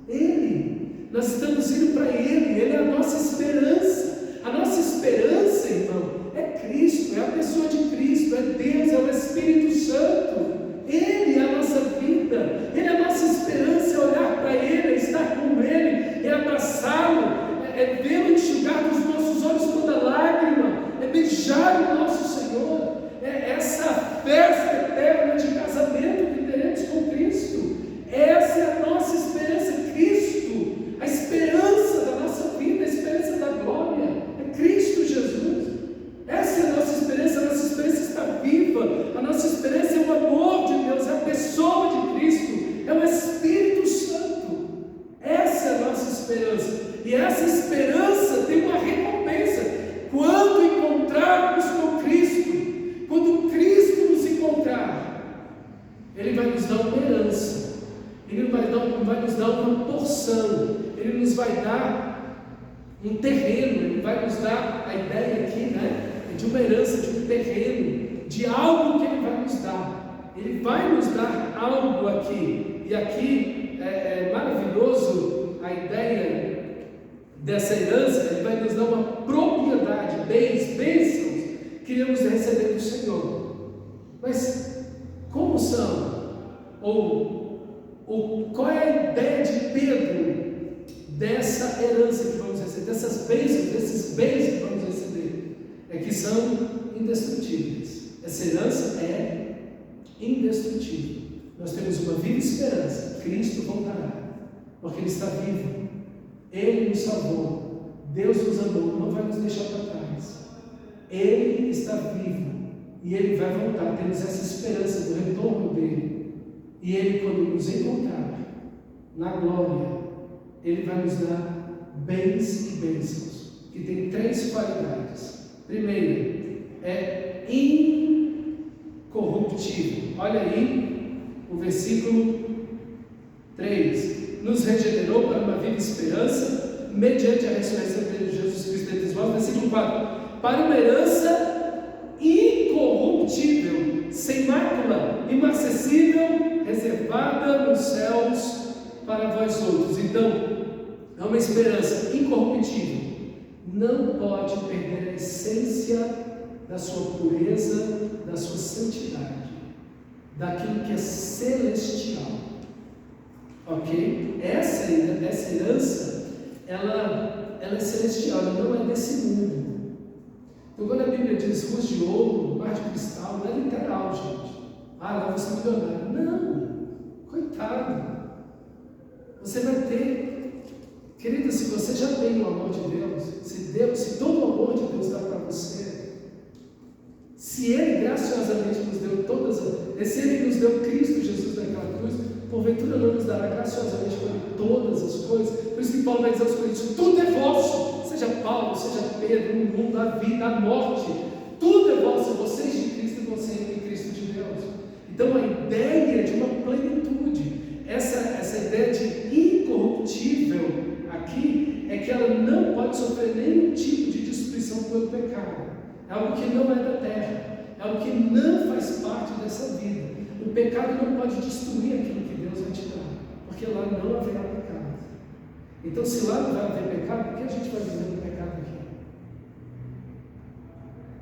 Ele. Nós estamos indo para Ele. Ele é a nossa esperança. A nossa esperança, irmão, é Cristo, é a pessoa de Cristo, é Deus, é o Espírito Santo. Ele é a nossa vida. Ele é a nossa esperança, é olhar para Ele, é estar com Ele, é abraçá-lo, é vê-lo enxugar dos nossos olhos toda lágrima, é beijar o nosso Senhor. É essa festa eterna de casamento que teremos com Cristo. Essa é a nossa esperança, Cristo, a esperança da nossa vida, a esperança da glória, é Cristo Jesus. Essa é a nossa esperança está viva, a nossa esperança é o amor de Deus, é a pessoa de Cristo, é o Espírito Santo. Essa é a nossa esperança, e essa esperança tem uma recompensa. Quando encontrarmos com Cristo, quando Cristo nos encontrar, Ele vai nos dar uma herança, Ele vai nos dar uma porção, Ele nos vai dar um terreno, Ele vai nos dar a ideia aqui, né, de uma herança, de um terreno, de algo que Ele vai nos dar. Ele vai nos dar algo aqui, e aqui é maravilhoso a ideia dessa herança. Ele vai nos dar uma propriedade, bênçãos que iremos receber do Senhor. Mas como são? Ou qual é a ideia de Pedro dessa herança que vamos receber, dessas bênçãos, desses bens que vamos receber? É que são indestrutíveis. Essa herança é indestrutível. Nós temos uma viva esperança. Cristo voltará, porque Ele está vivo. Ele nos salvou. Deus nos amou, não vai nos deixar para trás. Ele está vivo e Ele vai voltar. Temos essa esperança do retorno dEle. E Ele, quando nos encontrar na glória, Ele vai nos dar bens e bênçãos, que tem 3 qualidades. Primeiro, é incorruptível. Olha aí o versículo 3. Nos regenerou para uma viva esperança, mediante a ressurreição de Jesus Cristo dentre os mortos. Versículo 4. Para uma herança incorruptível, sem mácula, imacessível, reservada nos céus para vós outros. Então, é uma esperança incorruptível. Não pode perder a essência da sua pureza, da sua santidade, daquilo que é celestial. Ok? Essa herança, ela é celestial, ela não é desse mundo. Então, quando a Bíblia diz ruas de ouro, mar de cristal, não é literal, gente. Lá você é milionário. Não, coitado. Você vai ter, querida, se você já tem o amor de Deus, se todo o amor de Deus dá para você, se Ele graciosamente nos deu se Ele nos deu Cristo Jesus naquela cruz, porventura não nos dará graciosamente todas as coisas. Por isso que Paulo vai dizer aos Coríntios: tudo é vosso. Seja Paulo, seja Pedro, o mundo, a vida, a morte, tudo é vosso, vocês de Cristo e você em Cristo de Deus. Então a ideia de uma plenitude, essa ideia de incorruptível aqui, é que ela não pode sofrer nenhum tipo de destruição pelo pecado. É algo que não é da terra, é algo que não faz parte dessa vida. O pecado não pode destruir aquilo que Deus vai te dar, porque lá não haverá pecado. Então, se lá não vai haver pecado, por que a gente vai viver no pecado aqui?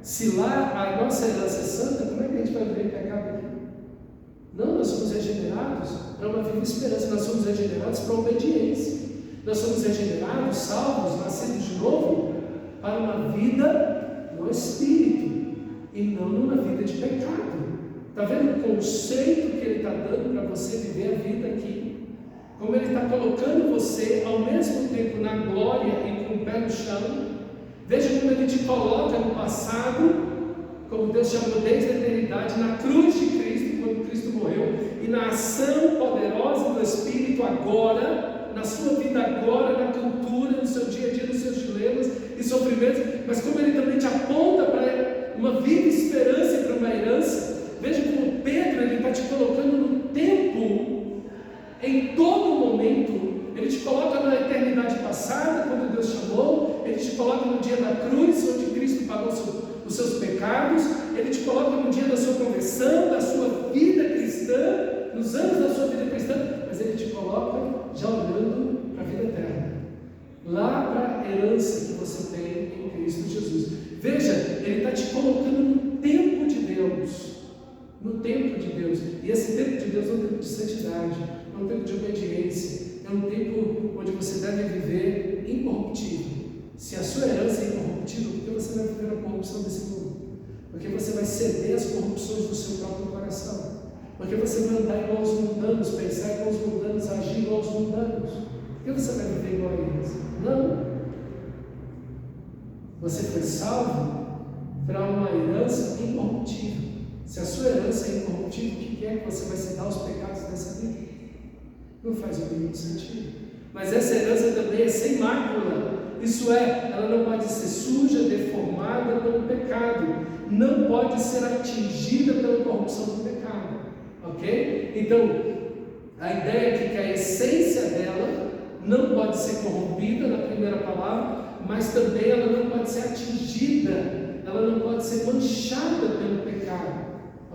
Se lá a nossa herança é santa, como é que a gente vai viver em pecado aqui? Não, nós somos regenerados para uma viva esperança, nós somos regenerados para a obediência, nós somos regenerados, salvos, nascidos de novo, para uma vida no Espírito e não numa vida de pecado. Está vendo o conceito que Ele está dando para você viver a vida aqui? Como Ele está colocando você ao mesmo tempo na glória e com o pé no chão. Veja como Ele te coloca no passado, como Deus chamou desde a eternidade, na cruz de Cristo, quando Cristo morreu, e na ação poderosa do Espírito agora, na sua vida agora, na cultura, no seu dia a dia, nos seus dilemas e sofrimentos, mas como Ele também te aponta para uma viva esperança e para uma herança. Veja como Pedro, ele está te colocando no tempo, em todo momento. Ele te coloca na eternidade passada, quando Deus chamou. Ele te coloca no dia da cruz, onde Cristo pagou os seus pecados. Ele te coloca no dia da sua conversão, da sua vida cristã, nos anos da sua vida cristã. Mas Ele te coloca já olhando para a vida eterna, lá para a herança que você tem em Cristo Jesus. Veja, Ele está te colocando no tempo de Deus. No tempo de Deus. E esse tempo de Deus é um tempo de santidade, é um tempo de obediência, é um tempo onde você deve viver incorruptível. Se a sua herança é incorruptível, por que você vai viver a corrupção desse mundo? Porque você vai ceder às corrupções do seu próprio coração. Porque você vai andar igual aos mundanos, pensar igual aos mundanos, agir igual aos mundanos. Por que você vai viver igual a eles? Não. Você foi salvo para uma herança incorruptível. Se a sua herança é incorruptível, o que é que você vai ceder aos pecados dessa vida? Não faz o mínimo sentido. Mas essa herança também é sem mácula. Isso é, ela não pode ser suja, deformada pelo pecado. Não pode ser atingida pela corrupção do pecado. Ok? Então, a ideia aqui é que a essência dela não pode ser corrompida, na primeira palavra, mas também ela não pode ser atingida, ela não pode ser manchada pelo pecado.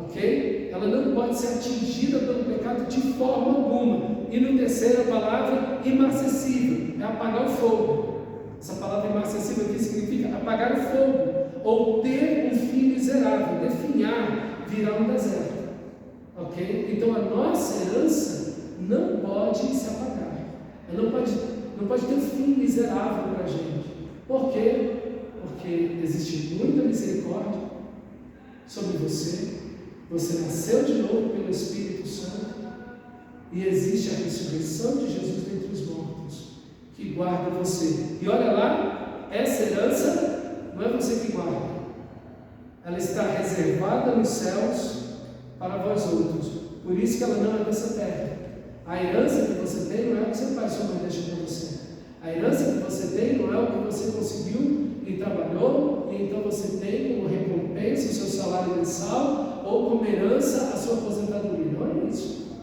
Ok? Ela não pode ser atingida pelo pecado de forma alguma. E no terceiro, a palavra imacessível, é apagar o fogo. Essa palavra imacessível aqui significa apagar o fogo, ou ter um fim miserável, definhar, virar um deserto. Ok? Então a nossa herança não pode se apagar. Ela não pode ter um fim miserável para a gente. Por quê? Porque existe muita misericórdia sobre você. Você nasceu de novo pelo Espírito Santo e existe a ressurreição de Jesus dentre os mortos que guarda você. E olha lá, essa herança não é você que guarda, ela está reservada nos céus para vós outros. Por isso que ela não é dessa terra. A herança que você tem não é o que seu pai e sua mãe deixam para você. A herança que você tem não é o que você conseguiu e trabalhou, e então você tem como recompensa o seu salário mensal, ou como herança a sua aposentadoria. Não é isso.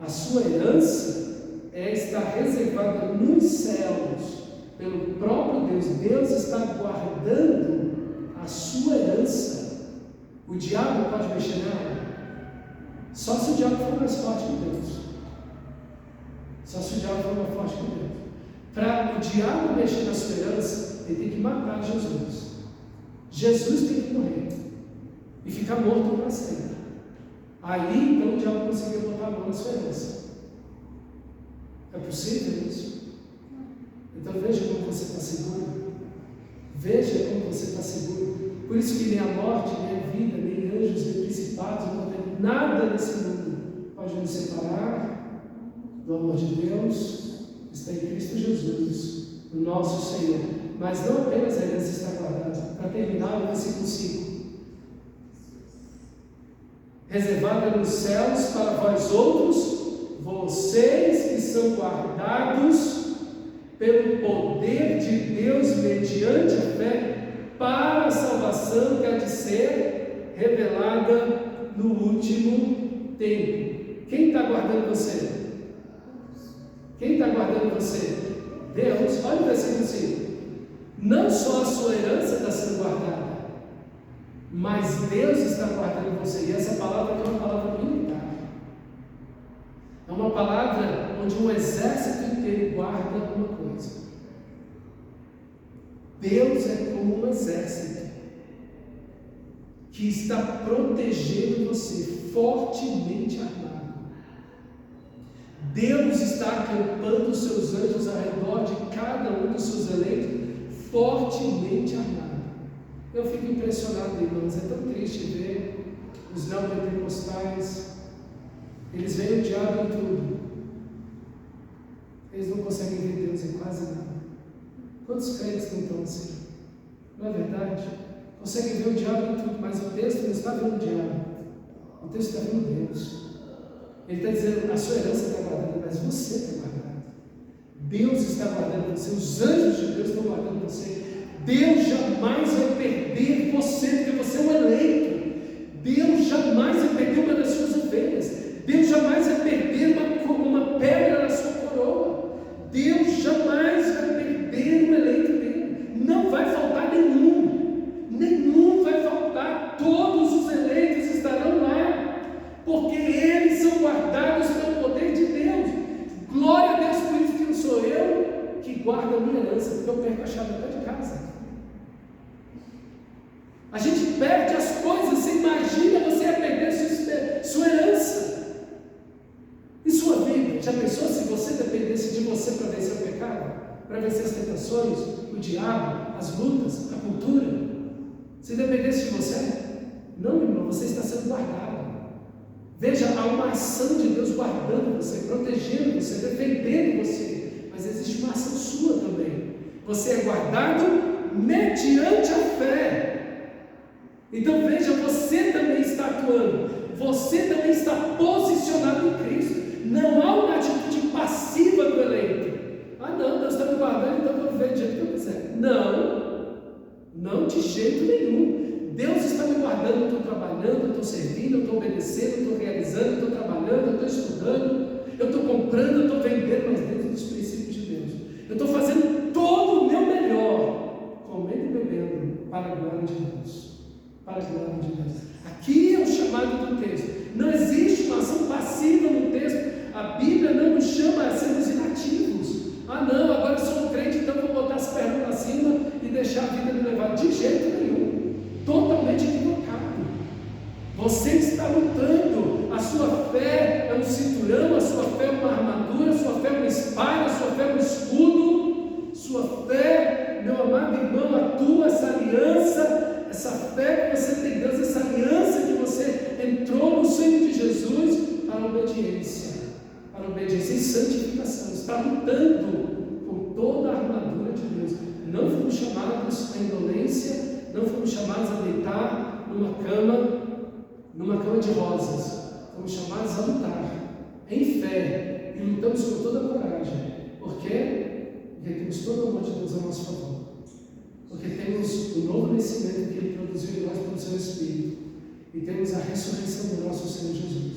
A sua herança está reservada nos céus pelo próprio Deus. Deus está guardando a sua herança. O diabo pode mexer nela? Só se o diabo for mais forte que Deus. Só se o diabo for mais forte que Deus. Para o diabo mexer na sua herança, ele tem que matar Jesus. Jesus tem que morrer e ficar morto para sempre. Aí então o diabo conseguiu botar a mão na sua herança. É possível isso? Então veja como você está seguro. Veja como você está seguro. Por isso que nem a morte, nem a vida, nem anjos, nem principados, não tem nada nesse mundo pode nos separar do amor de Deus. Está em Cristo Jesus, o nosso Senhor. Mas não apenas a herança está guardada. Para terminar, o versículo 5. Reservada nos céus para vós outros, vocês que são guardados pelo poder de Deus mediante a fé, para a salvação que há de ser revelada no último tempo. Quem está guardando você? Quem está guardando você? Deus. Olha o versículo 5. Não só a sua herança está sendo guardada, mas Deus está guardando você. E essa palavra aqui é uma palavra militar. É uma palavra onde um exército inteiro guarda uma coisa. Deus é como um exército que está protegendo você, fortemente armado. Deus está acampando os seus anjos ao redor de cada um dos seus eleitos, fortemente armado. Eu fico impressionado, irmãos, é tão triste ver os neopentecostais. Eles veem o diabo em tudo. Eles não conseguem ver Deus em quase nada. Quantos crentes não estão assim? Não é verdade? Conseguem ver o diabo em tudo, mas o texto não está vendo o diabo. O texto está vendo Deus. Ele está dizendo, a sua herança está guardada, mas você está guardado. Deus está guardando você, os anjos de Deus estão guardando você. Deus jamais vai perder você, porque você é um eleito. Deus jamais vai perder uma das suas ovelhas. Deus jamais vai perder uma pedra na sua coroa. Deus jamais vai perder um eleito dele. Não vai faltar nenhum. Nenhum vai faltar. Todos os eleitos estarão lá. Porque eles são guardados pelo poder de Deus. Glória a Deus, por isso que não sou eu que guardo a minha herança, porque eu perco a chave até de casa. A gente perde as coisas. Você imagina você ia perder sua herança e sua vida. Já pensou se você dependesse de você para vencer o pecado, para vencer as tentações, o diabo, as lutas, a cultura? Se dependesse de você? Não, irmão, você está sendo guardado. Veja, há uma ação de Deus guardando você, protegendo você, defendendo você. Mas existe uma ação sua também. Você é guardado mediante a fé. Então veja, você também está atuando. Você também está posicionado em Cristo. Não há uma atitude passiva do eleito. Ah não, Deus está me guardando, então eu vou viver do jeito que eu quiser. Não de jeito nenhum. Deus está me guardando, eu estou trabalhando, eu estou servindo, eu estou obedecendo, eu estou realizando, eu estou trabalhando, eu estou estudando, eu estou comprando, eu estou vendendo, mas dentro dos princípios de Deus. Eu estou fazendo todo o meu melhor, comendo e bebendo, para a glória de Deus. Para a glória de Deus. Aqui é o chamado do texto. Não existe uma ação passiva no texto. A Bíblia não nos chama a sermos inativos. Ah não, agora eu sou um crente, então vou botar as pernas para cima e deixar a vida me levar. De jeito nenhum. Totalmente equivocado. Você está lutando. A sua fé é um cinturão, a sua fé é uma armadura, a sua fé é uma espada, a sua fé é um escudo. Sua fé, meu amado irmão, a tua, essa aliança, essa fé que você tem em Deus, essa aliança que você entrou no sangue de Jesus para a obediência e santificação. Está lutando com toda a armadura de Deus. Não fomos chamados à indolência, não fomos chamados a deitar numa cama de rosas. Estamos chamados a lutar em fé e lutamos com toda a coragem. Por quê? Porque temos todo o amor de Deus a nosso favor. Porque temos o novo nascimento que Ele produziu em nós pelo Seu Espírito. E temos a ressurreição do nosso Senhor Jesus.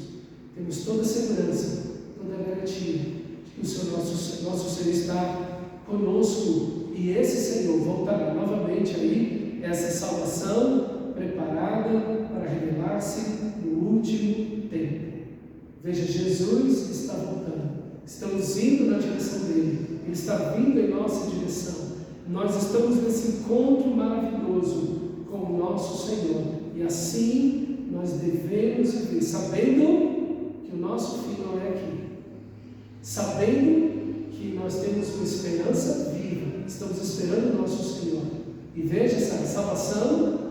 Temos toda a segurança, toda a garantia de que o nosso Senhor está conosco. E esse Senhor voltará novamente aí, essa salvação preparada para revelar-se no último tempo. Veja, Jesus está voltando. Estamos indo na direção dele. Ele está vindo em nossa direção. Nós estamos nesse encontro maravilhoso com o nosso Senhor. E assim nós devemos viver, sabendo que o nosso fim não é aqui. Sabendo que nós temos uma esperança viva. Estamos esperando o nosso Senhor. E veja, essa salvação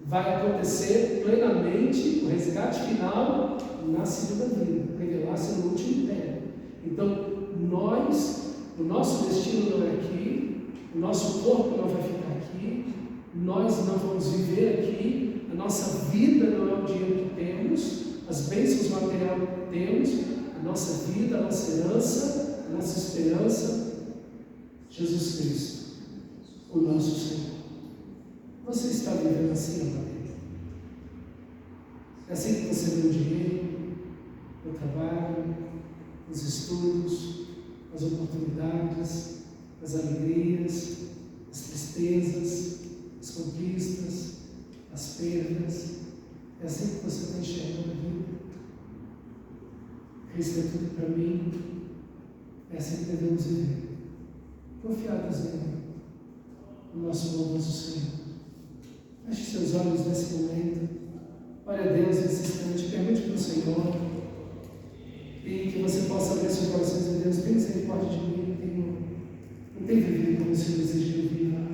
vai acontecer plenamente, o resgate final na segunda vida, revelar-se no último tempo. Então, o nosso destino não é aqui, o nosso corpo não vai ficar aqui, nós não vamos viver aqui, a nossa vida não é o dinheiro que temos, as bênçãos materiais que temos, a nossa vida, a nossa herança, a nossa esperança, Jesus Cristo, o nosso Senhor. Você está vivendo assim, amado? É assim que você vê o dinheiro, o trabalho, os estudos, as oportunidades, as alegrias, as tristezas, as conquistas, as perdas. É assim que você está enxergando a vida. Cristo é tudo para mim. É assim que devemos viver. Confiados nele, no nosso bondoso Senhor. Feche seus olhos nesse momento. Olha a Deus nesse instante. Pergunte para o Senhor. E que você possa abrir seu coração e dizer: Deus, tem misericórdia de mim. Não tenho vivido como o Senhor deseja que eu viva.